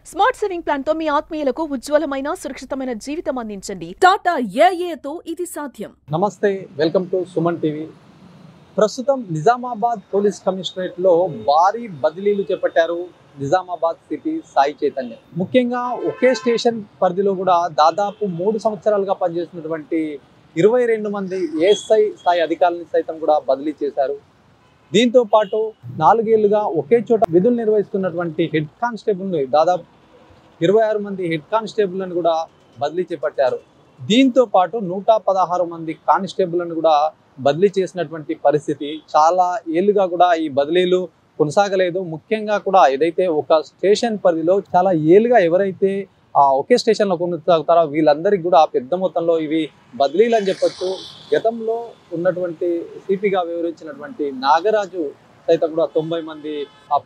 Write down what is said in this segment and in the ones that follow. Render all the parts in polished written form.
Smart saving plan తో మీ ఆత్మీయులకు ఉజ్వలమైన సురక్షితమైన జీవితం అందించండి. టాటా ఏఏతో ఇది సాధ్యం. నమస్తే, వెల్కమ్ టు సుమన్ టీవీ. ప్రస్తుతం నిజామాబాద్ పోలీస్ కమిషనరేట్ లో భారీ బదిలీలు చేపట్టారు నిజామాబాద్ సిపి సాయి చైతన్య. ముఖ్యంగా ఒకే స్టేషన్ పరిధిలో కూడా దాదాపు 3 సంవత్సరాలుగా పనిచేసినటువంటి 22 మంది ఏఎస్ఐ స్థాయి అధికారులను సైతం కూడా బదిలీ చేశారు. దీంతో పాటు 4 ఏళ్లుగా ఒకే చోట విధులు నిర్వహిస్తున్నటువంటి హెడ్ కానిస్టేబుల్ని దాదాపు 26 మంది హెడ్ కానిస్టేబుల్లను కూడా బదిలీ చేపట్టారు. దీంతో పాటు 116 మంది కానిస్టేబుల్లను కూడా బదిలీ చేసినటువంటి పరిస్థితి. చాలా ఏళ్ళుగా కూడా ఈ బదిలీలు కొనసాగలేదు. ముఖ్యంగా కూడా ఏదైతే ఒక స్టేషన్ పరిధిలో చాలా ఏళ్ళుగా ఎవరైతే ఒకే స్టేషన్లో కొనసాగుతారో వీళ్ళందరికీ కూడా పెద్ద మొత్తంలో ఇవి బదిలీలు అని చెప్పొచ్చు. గతంలో ఉన్నటువంటి సిపిగా వివరించినటువంటి నాగరాజు సైతం కూడా 90 మంది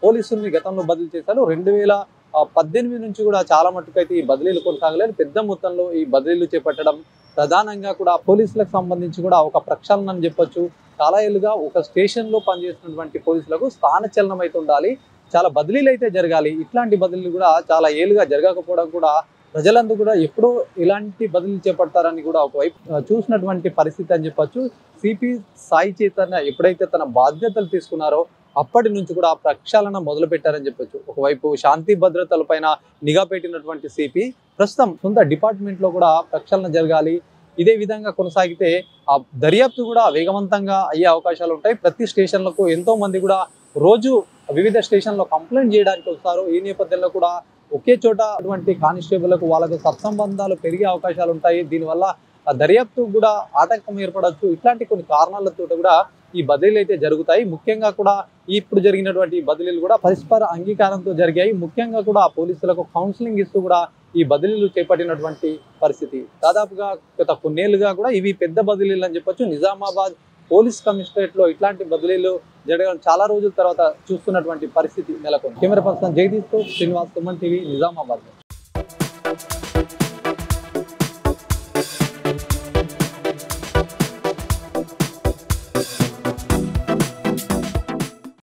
పోలీసుల్ని గతంలో బదిలీ చేశారు. 2018 నుంచి కూడా చాలా మట్టుకు అయితే ఈ బదిలీలు కొనసాగలేదు. పెద్ద మొత్తంలో ఈ బదిలీలు చేపట్టడం ప్రధానంగా కూడా పోలీసులకు సంబంధించి కూడా ఒక ప్రక్షాళన అని చెప్పొచ్చు. చాలా ఏళ్ళుగా ఒక స్టేషన్లో పనిచేస్తున్నటువంటి పోలీసులకు స్థానచలనం అయితే ఉండాలి, చాలా బదిలీలు అయితే జరగాలి. ఇట్లాంటి బదిలీలు కూడా చాలా ఏళ్ళుగా జరగకపోవడం కూడా ప్రజలందరూ కూడా ఎప్పుడో ఇలాంటి బదిలీలు చేపడతారని కూడా ఒకవైపు చూసినటువంటి పరిస్థితి అని చెప్పొచ్చు. సిపి సాయి చైతన్య ఎప్పుడైతే తన బాధ్యతలు తీసుకున్నారో అప్పటి నుంచి కూడా ప్రక్షాళన మొదలు పెట్టారని చెప్పొచ్చు. ఒకవైపు శాంతి భద్రతలపైన నిఘా పెట్టినటువంటి సిపి ప్రస్తుతం సొంత డిపార్ట్మెంట్లో కూడా ప్రక్షాళన జరగాలి. ఇదే విధంగా కొనసాగితే ఆ దర్యాప్తు కూడా వేగవంతంగా అయ్యే అవకాశాలు ఉంటాయి. ప్రతి స్టేషన్లకు ఎంతో మంది కూడా రోజు వివిధ స్టేషన్లో కంప్లైంట్ చేయడానికి వస్తారు. ఈ నేపథ్యంలో కూడా ఒకే చోట అటువంటి కానిస్టేబుల్లకు వాళ్ళకు సత్సంబంధాలు పెరిగే అవకాశాలు ఉంటాయి. దీనివల్ల ఆ దర్యాప్తు కూడా ఆటంకం ఏర్పడవచ్చు. ఇట్లాంటి కొన్ని కారణాలతో కూడా ఈ బదిలీలు అయితే జరుగుతాయి. ముఖ్యంగా కూడా ఇప్పుడు జరిగినటువంటి బదిలీలు కూడా పరస్పర అంగీకారంతో జరిగాయి. ముఖ్యంగా కూడా పోలీసులకు కౌన్సిలింగ్ ఇస్తూ కూడా ఈ బదిలీలు చేపట్టినటువంటి పరిస్థితి. దాదాపుగా గత కొన్నేళ్లుగా కూడా ఇవి పెద్ద బదిలీలు అని చెప్పొచ్చు. నిజామాబాద్ పోలీస్ కమిషనరేట్ లో ఇట్లాంటి బదిలీలు జరగడం చాలా రోజుల తర్వాత చూస్తున్నటువంటి పరిస్థితి నెలకొంది. కెమెరా పర్సన్ జగదీష్ తో శ్రీనివాస్, సుమన్ టీవీ, నిజామాబాద్.